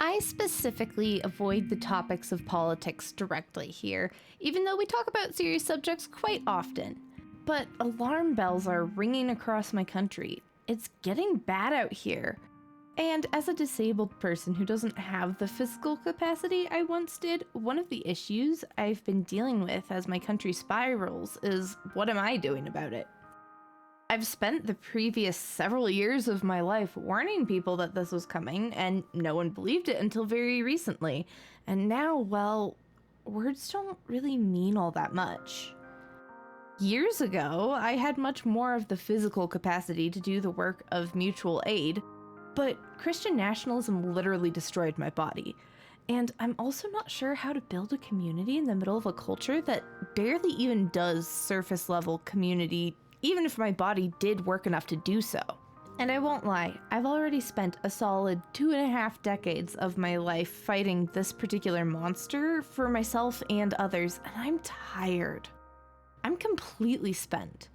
I specifically avoid the topics of politics directly here, even though we talk about serious subjects quite often. But alarm bells are ringing across my country. It's getting bad out here. And as a disabled person who doesn't have the physical capacity I once did, one of the issues I've been dealing with as my country spirals is, what am I doing about it? I've spent the previous several years of my life warning people that this was coming, and no one believed it until very recently. And now, well, words don't really mean all that much. Years ago, I had much more of the physical capacity to do the work of mutual aid, but Christian nationalism literally destroyed my body. And I'm also not sure how to build a community in the middle of a culture that barely even does surface level community, even if my body did work enough to do so. And I won't lie, I've already spent a solid 2.5 decades of my life fighting this particular monster for myself and others, and I'm tired. I'm completely spent.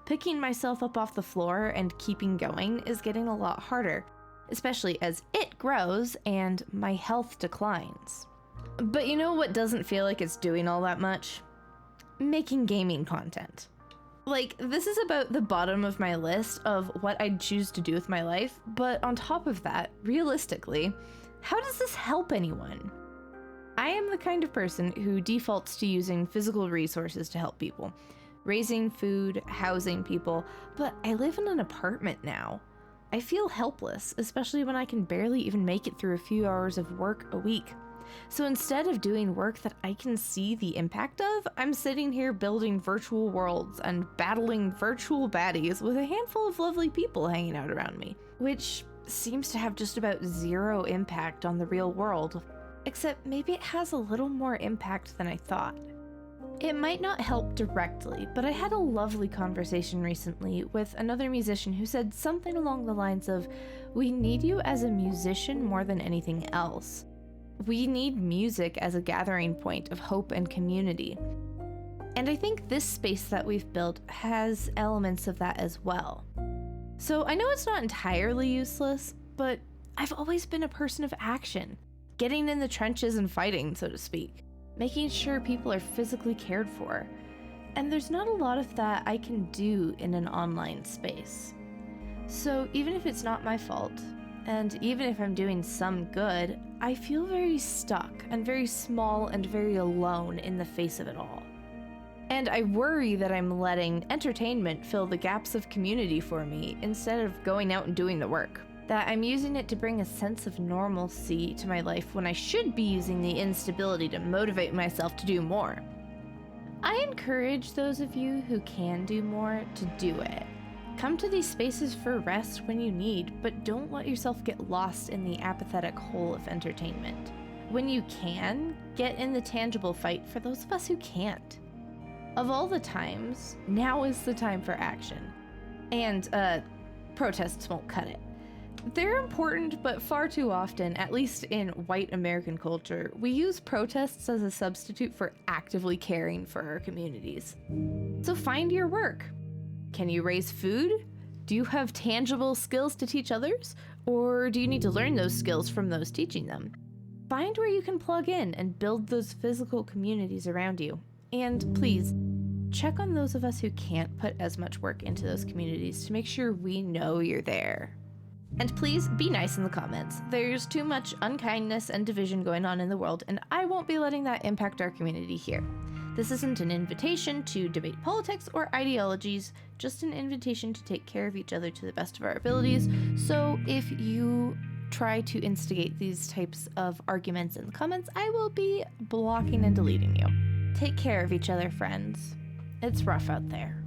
Picking myself up off the floor and keeping going is getting a lot harder, especially as it grows and my health declines. But you know what doesn't feel like it's doing all that much? Making gaming content. Like, this is about the bottom of my list of what I'd choose to do with my life, but on top of that, realistically, how does this help anyone? I am the kind of person who defaults to using physical resources to help people, raising food, housing people, but I live in an apartment now. I feel helpless, especially when I can barely even make it through a few hours of work a week. So instead of doing work that I can see the impact of, I'm sitting here building virtual worlds and battling virtual baddies with a handful of lovely people hanging out around me, which seems to have just about zero impact on the real world. Except maybe it has a little more impact than I thought. It might not help directly, but I had a lovely conversation recently with another musician who said something along the lines of, "We need you as a musician more than anything else. We need music as a gathering point of hope and community." And I think this space that we've built has elements of that as well. So I know it's not entirely useless, but I've always been a person of action. Getting in the trenches and fighting, so to speak. Making sure people are physically cared for. And there's not a lot of that I can do in an online space. So even if it's not my fault, and even if I'm doing some good, I feel very stuck and very small and very alone in the face of it all. And I worry that I'm letting entertainment fill the gaps of community for me instead of going out and doing the work. That I'm using it to bring a sense of normalcy to my life when I should be using the instability to motivate myself to do more. I encourage those of you who can do more to do it. Come to these spaces for rest when you need, but don't let yourself get lost in the apathetic hole of entertainment. When you can, get in the tangible fight for those of us who can't. Of all the times, now is the time for action. And, protests won't cut it. They're important, but far too often, at least in white American culture, we use protests as a substitute for actively caring for our communities. So find your work. Can you raise food? Do you have tangible skills to teach others? Or do you need to learn those skills from those teaching them? Find where you can plug in and build those physical communities around you. And please, check on those of us who can't put as much work into those communities to make sure we know you're there. And please be nice in the comments. There's too much unkindness and division going on in the world, and I won't be letting that impact our community here. This isn't an invitation to debate politics or ideologies, just an invitation to take care of each other to the best of our abilities. So if you try to instigate these types of arguments in the comments, I will be blocking and deleting you. Take care of each other, friends. It's rough out there.